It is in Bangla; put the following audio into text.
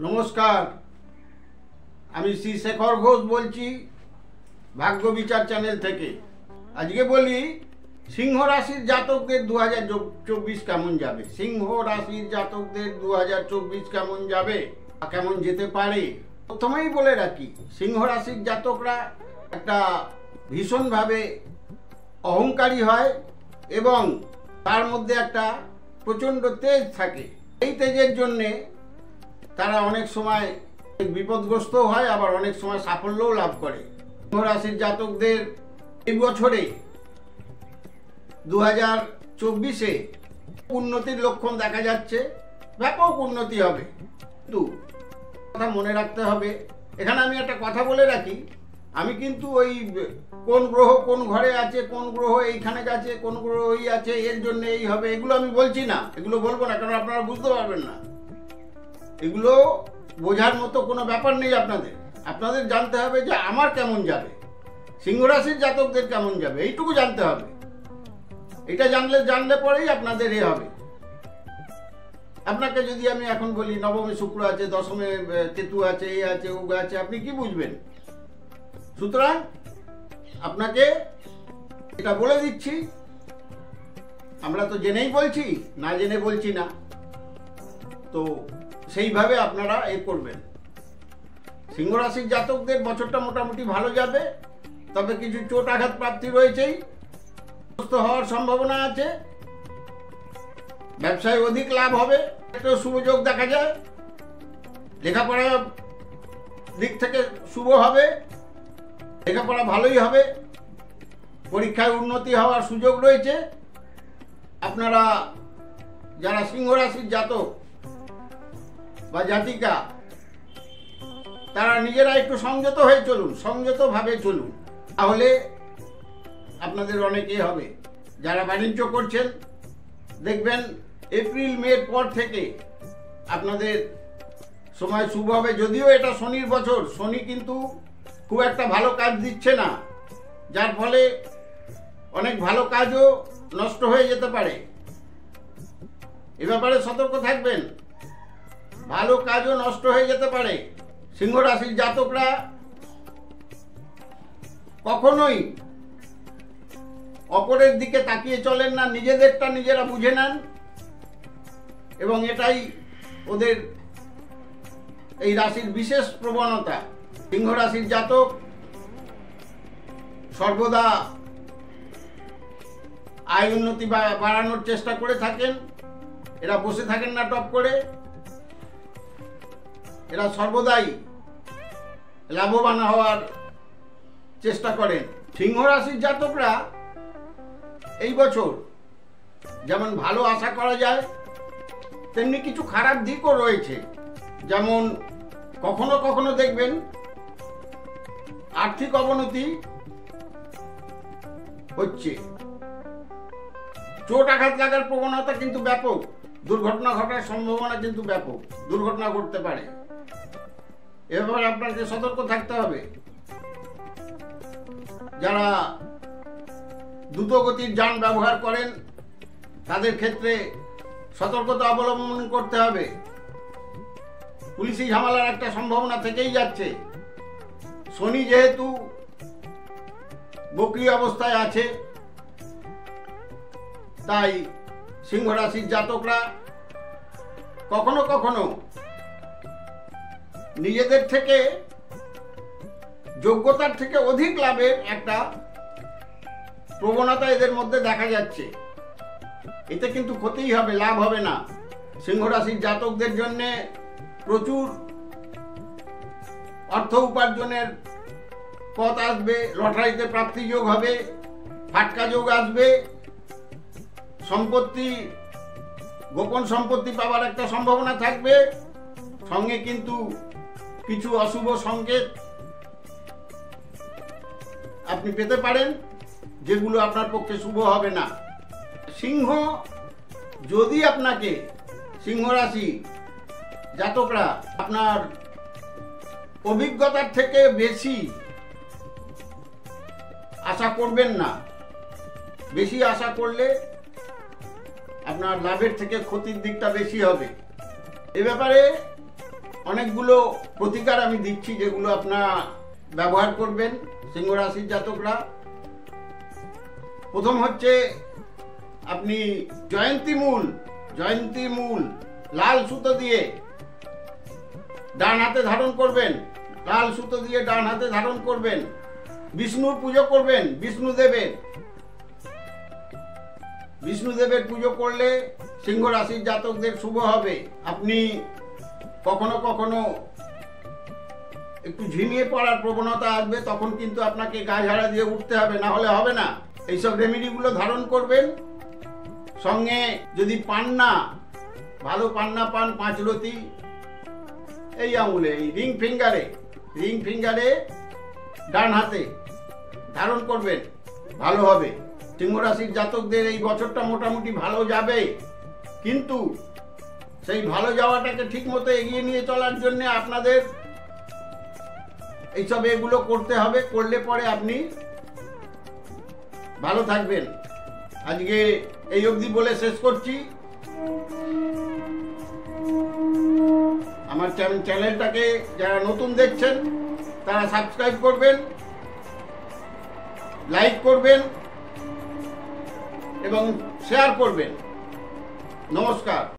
নমস্কার, আমি শ্রী শেখর ঘোষ বলছি ভাগ্য বিচার চ্যানেল থেকে। আজকে বলি সিংহ রাশির জাতকদের 2024 কেমন যাবে। সিংহ রাশির জাতকদের 2024 কেমন যাবে, কেমন যেতে পারে। প্রথমেই বলে রাখি, সিংহ রাশির জাতকরা একটা ভীষণভাবে অহংকারী হয় এবং তার মধ্যে একটা প্রচণ্ড তেজ থাকে। এই তেজের জন্যে তারা অনেক সময় বিপদগ্রস্ত হয়, আবার অনেক সময় সাফল্যও লাভ করে। সিংহ রাশির জাতকদের এই বছরে 2024-এ উন্নতির লক্ষণ দেখা যাচ্ছে, ব্যাপক উন্নতি হবে। কিন্তু কথা মনে রাখতে হবে, এখানে আমি একটা কথা বলে রাখি, আমি কিন্তু ওই কোন গ্রহ কোন ঘরে আছে, কোন গ্রহ এইখানে আছে, কোন গ্রহ ওই আছে, এর জন্য এই হবে, এগুলো আমি বলছি না, এগুলো বলবো না, কারণ আপনারা বুঝতে পারবেন না। এগুলো বোঝার মতো কোনো ব্যাপার নেই। আপনাদের জানতে হবে যে আমার কেমন যাবে, সিংহ রাশির জাতকদের কেমন যাবে, এইটুকু জানতে হবে। এটা জানলে পরেই আপনাদের এ হবে। আপনাকে যদি আমি এখন বলি নবমে শুক্র আছে, দশমে কেতু আছে, এই আছে, ও আছে, আপনি কি বুঝবেন? সুতরাং আপনাকে এটা বলে দিচ্ছি, আমরা তো জেনেই বলছি, না জেনে বলছি না, তো সেইভাবে আপনারা এ করবেন। সিংহ রাশির জাতকদের বছরটা মোটামুটি ভালো যাবে, তবে কিছু চোট আঘাত প্রাপ্তি রয়েছেই, সুস্থ হওয়ার সম্ভাবনা আছে। ব্যবসায় অধিক লাভ হবে, একটা সুযোগ দেখা যায়। লেখাপড়ার দিক থেকে শুভ হবে, লেখাপড়া ভালোই হবে, পরীক্ষায় উন্নতি হওয়ার সুযোগ রয়েছে। আপনারা যারা সিংহ রাশির জাতক বা জাতিকা, তারা নিজেরা একটু সংযত হয়ে চলুন, সংযতভাবে চলুন, তাহলে আপনাদের অনেকেই হবে। যারা বাণিজ্য করছেন, দেখবেন এপ্রিল মের পর থেকে আপনাদের সময় শুভ হবে। যদিও এটা শনির বছর, শনি কিন্তু খুব একটা ভালো কাজ দিচ্ছে না, যার ফলে অনেক ভালো কাজও নষ্ট হয়ে যেতে পারে। এ ব্যাপারে সতর্ক থাকবেন, ভালো কাজও নষ্ট হয়ে যেতে পারে। সিংহ রাশির জাতকরা কখনোই অপরের দিকে তাকিয়ে চলেন না, নিজেদেরটা নিজেরা বুঝে নেন, এবং এটাই ওদের এই রাশির বিশেষ প্রবণতা। সিংহ রাশির জাতক সর্বদা আয় উন্নতি বাড়ানোর চেষ্টা করে থাকেন। এরা বসে থাকেন না টপ করে, এরা সর্বদাই লাভবান হওয়ার চেষ্টা করেন। সিংহ রাশির জাতকরা এই বছর যেমন ভালো আশা করা যায়, তেমনি কিছু খারাপ দিকও রয়েছে। যেমন কখনো কখনো দেখবেন আর্থিক অবনতি হচ্ছে, চোট আঘাত লাগার প্রবণতা কিন্তু ব্যাপক, দুর্ঘটনা ঘটার সম্ভাবনা কিন্তু ব্যাপক, দুর্ঘটনা ঘটতে পারে। এবার আপনাকে সতর্ক থাকতে হবে। যারা দ্রুতগতির যান ব্যবহার করেন, তাদের ক্ষেত্রে সতর্কতা অবলম্বন করতে হবে। পুলিশি ঝামেলার একটা সম্ভাবনা থেকেই যাচ্ছে। শনি যেহেতু বক্রি অবস্থায় আছে, তাই সিংহ রাশির জাতকরা কখনো কখনো নিজেদের থেকে, যোগ্যতার থেকে অধিক লাভের একটা প্রবণতা এদের মধ্যে দেখা যাচ্ছে। এতে কিন্তু ক্ষতিই হবে, লাভ হবে না। সিংহ রাশির জাতকদের জন্য প্রচুর অর্থ উপার্জনের পথ আসবে, লটারিতে প্রাপ্তি যোগ হবে, ফাটকা যোগ আসবে, সম্পত্তি, গোপন সম্পত্তি পাওয়ার একটা সম্ভাবনা থাকবে। সঙ্গে কিন্তু কিছু অশুভ সংকেত আপনি পেতে পারেন, যেগুলো আপনার পক্ষে শুভ হবে না। সিংহ যদি আপনাকে, সিংহ রাশি জাতকরা আপনার অভিজ্ঞতার থেকে বেশি আশা করবেন না। বেশি আশা করলে আপনার লাভের থেকে ক্ষতির দিকটা বেশি হবে। এ ব্যাপারে অনেকগুলো প্রতিকার আমি দিচ্ছি, যেগুলো আপনারা ব্যবহার করবেন সিংহ রাশির জাতকরা। প্রথম হচ্ছে আপনি জয়ন্তী মূল লাল সুতো দিয়ে ডান হাতে ধারণ করবেন, লাল সুতো দিয়ে ডান হাতে ধারণ করবেন। বিষ্ণুর পুজো করবেন, বিষ্ণুদেবের পুজো করলে সিংহ রাশির জাতকদের শুভ হবে। আপনি কখনো কখনো একটু ঝিমিয়ে পড়ার প্রবণতা আসবে, তখন কিন্তু আপনাকে গা ঝাড়া দিয়ে উঠতে হবে, না হলে হবে না। এইসব রেমেডিগুলো ধারণ করবেন। সঙ্গে যদি পান্না, ভালো পান্না পান 5 রতি এই আঙুলে, এই রিং ফিঙ্গারে ডান হাতে ধারণ করবেন, ভালো হবে। সিংহ রাশির জাতকদের এই বছরটা মোটামুটি ভালো যাবে, কিন্তু সেই ভালো যাওয়াটাকে ঠিক মতো এগিয়ে নিয়ে চলার জন্য আপনাদের এইসব এগুলো করতে হবে। করলে পরে আপনি ভালো থাকবেন। আজকে এই অবধি বলে শেষ করছি। আমার চ্যানেলটাকে যারা নতুন দেখছেন তারা সাবস্ক্রাইব করবেন, লাইক করবেন এবং শেয়ার করবেন। নমস্কার।